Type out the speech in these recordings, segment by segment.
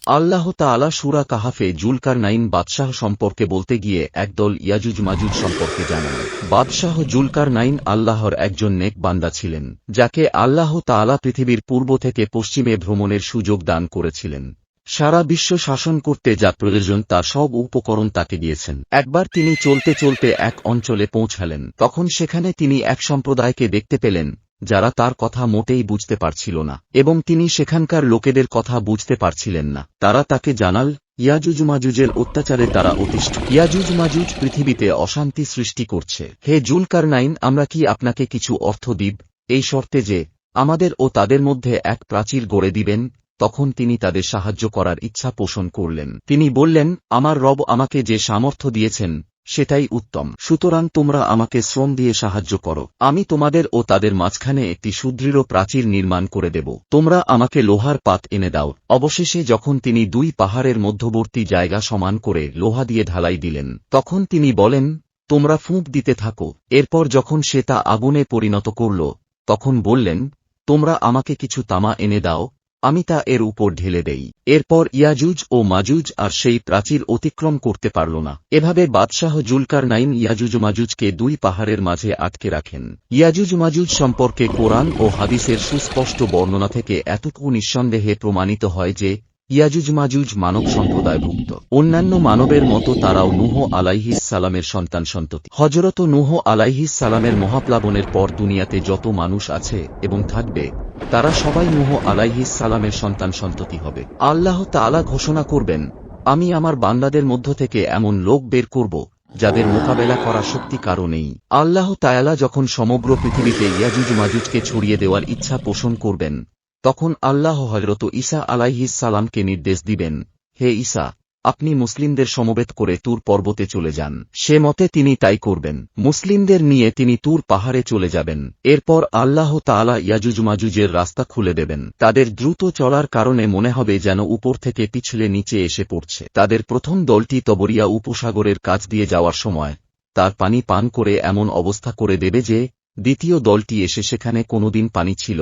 আল্লাহ তাআলা সূরা কাহাফে জুলকারনাইন বাদশাহ সম্পর্কে বলতে গিয়ে একদল ইয়াজুজ মাজুজ সম্পর্কে জানান। বাদশাহ জুলকারনাইন আল্লাহর একজন নেক বান্দা ছিলেন, যাকে আল্লাহ তাআলা পৃথিবীর পূর্ব থেকে পশ্চিমে ভ্রমণের সুযোগ দান করেছিলেন। সারা বিশ্ব শাসন করতে যা প্রয়োজন তা সব উপকরণ তাকে দিয়েছেন। একবার তিনি চলতে চলতে এক অঞ্চলে পৌঁছালেন। তখন সেখানে তিনি এক সম্প্রদায়কে দেখতে পেলেন, যারা তার কথা মোটেই বুঝতে পারছিল না, এবং তিনি সেখানকার লোকেদের কথা বুঝতে পারছিলেন না। তারা তাকে জানাল, ইয়াজুজ মাজুজের অত্যাচারে তারা অতিষ্ঠ। ইয়াজুজ মাজুজ পৃথিবীতে অশান্তি সৃষ্টি করছে। হে জুলকারনাইন, আমরা কি আপনাকে কিছু অর্থ দিব, এই শর্তে যে আমাদের ও তাদের মধ্যে এক প্রাচীর গড়ে দিবেন? তখন তিনি তাদের সাহায্য করার ইচ্ছা পোষণ করলেন। তিনি বললেন, আমার রব আমাকে যে সামর্থ্য দিয়েছেন সেটাই উত্তম, সুতরাং তোমরা আমাকে শ্রম দিয়ে সাহায্য করো। আমি তোমাদের ও তাদের মাঝখানে একটি সুদৃঢ় প্রাচীর নির্মাণ করে দেব। তোমরা আমাকে লোহার পাত এনে দাও। অবশেষে যখন তিনি দুই পাহাড়ের মধ্যবর্তী জায়গা সমান করে লোহা দিয়ে ঢালাই দিলেন, তখন তিনি বলেন, তোমরা ফুঁক দিতে থাকো। এরপর যখন সে তা আগুনে পরিণত করল, তখন বললেন, তোমরা আমাকে কিছু তামা এনে দাও, আমি তা এর উপর ঢেলে দেই। এরপর ইয়াজুজ ও মাজুজ আর সেই প্রাচীর অতিক্রম করতে পারল না। এভাবে বাদশাহ জুলকারনাইন ইয়াজুজ মাজুজকে দুই পাহাড়ের মাঝে আটকে রাখেন। ইয়াজুজ মাজুজ সম্পর্কে কোরআন ও হাদিসের সুস্পষ্ট বর্ণনা থেকে এতটুকু নিঃসন্দেহে প্রমাণিত হয় যে ইয়াজুজ মাজুজ মানব সম্প্রদায়ভুক্ত। অন্যান্য মানবের মতো তারাও নূহ আলাইহিস সালামের সন্তান-সন্ততি। হযরত নূহ আলাইহিস সালামের মহাপ্লাবনের পর দুনিয়াতে যত মানুষ আছে এবং থাকবে, তারা সবাই নূহ আলাইহিস সালামের সন্তান-সন্ততি হবে। আল্লাহ তাআলা ঘোষণা করবেন, আমি আমার বান্দাদের মধ্য থেকে এমন লোক বের করব যাদের মোকাবেলা করা শক্তি কারো নেই। আল্লাহ তাআলা যখন সমগ্র পৃথিবীতে ইয়াজুজ মাজুজকে ছড়িয়ে দেওয়ার ইচ্ছা পোষণ করবেন, তখন আল্লাহ হযরত ঈসা আলাইহিস সালামকে নির্দেশ দিবেন, হে ঈসা, আপনি মুসলিমদের সমবেত করে তুর পর্বতে চলে যান। সে মতে তিনি তাই করবেন। মুসলিমদের নিয়ে তিনি তুর পাহাড়ে চলে যাবেন। এরপর আল্লাহ তাআলা ইয়াজুজ মাজুজের রাস্তা খুলে দেবেন। তাদের দ্রুত চলার কারণে মনে হবে যেন উপর থেকে পিছলে নিচে এসে পড়ছে। তাদের প্রথম দলটি তবরিয়া উপসাগরের কাছ দিয়ে যাওয়ার সময় তার পানি পান করে এমন অবস্থা করে দেবে যে দ্বিতীয় দলটি এসে সেখানে কোনোদিন পানি ছিল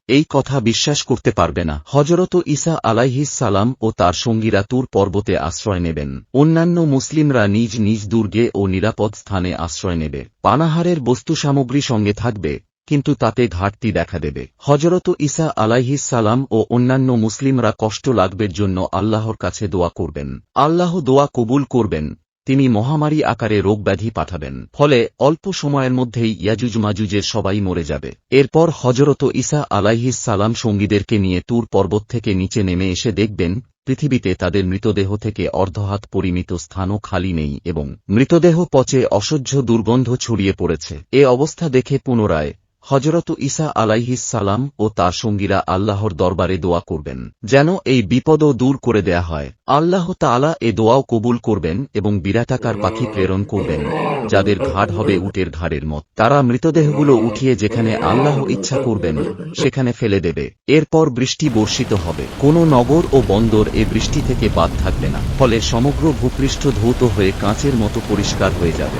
এই কথা বিশ্বাস করতে পারবে না। হযরত ঈসা আলাইহিস সালাম ও তার সঙ্গীরা তুর পর্বতে আশ্রয় নেবেন। অন্যান্য মুসলিমরা নিজ নিজ দুর্গে ও নিরাপদ স্থানে আশ্রয় নেবে। পানাহারের বস্তু সামগ্রী সঙ্গে থাকবে, কিন্তু তাতে ঘাটতি দেখা দেবে। হযরত ঈসা আলাইহিস সালাম ও অন্যান্য মুসলিমরা কষ্ট লাগবের জন্য আল্লাহর কাছে দোয়া করবেন। আল্লাহ দোয়া কবুল করবেন। তিনি মহামারী আকারে রোগব্যাধি পাঠাবেন, ফলে অল্প সময়ের মধ্যেই ইয়াজুজ মাজুজের সবাই মরে যাবে। এরপর হযরত ঈসা আলাইহিস সালাম সঙ্গীদেরকে নিয়ে তুর পর্বত থেকে নিচে নেমে এসে দেখবেন, পৃথিবীতে তাদের মৃতদেহ থেকে অর্ধহাত পরিমিত স্থানও খালি নেই এবং মৃতদেহ পচে অসহ্য দুর্গন্ধ ছড়িয়ে পড়েছে। এ অবস্থা দেখে পুনরায় হযরত ঈসা আলাইহিস সালাম ও তার সঙ্গীরা আল্লাহর দরবারে দোয়া করবেন, যেন এই বিপদও দূর করে দেয়া হয়। আল্লাহ তাআলা এ দোয়াও কবুল করবেন এবং বিরাটাকার পাখি প্রেরণ করবেন, যাদের ঘাড় হবে উটের ঘাড়ের মত। তারা মৃতদেহগুলো উঠিয়ে যেখানে আল্লাহ ইচ্ছা করবেন সেখানে ফেলে দেবে। এরপর বৃষ্টি বর্ষিত হবে। কোনো নগর ও বন্দর এ বৃষ্টি থেকে বাদ থাকবে না, ফলে সমগ্র ভূপৃষ্ঠ ধৌত হয়ে কাঁচের মতো পরিষ্কার হয়ে যাবে।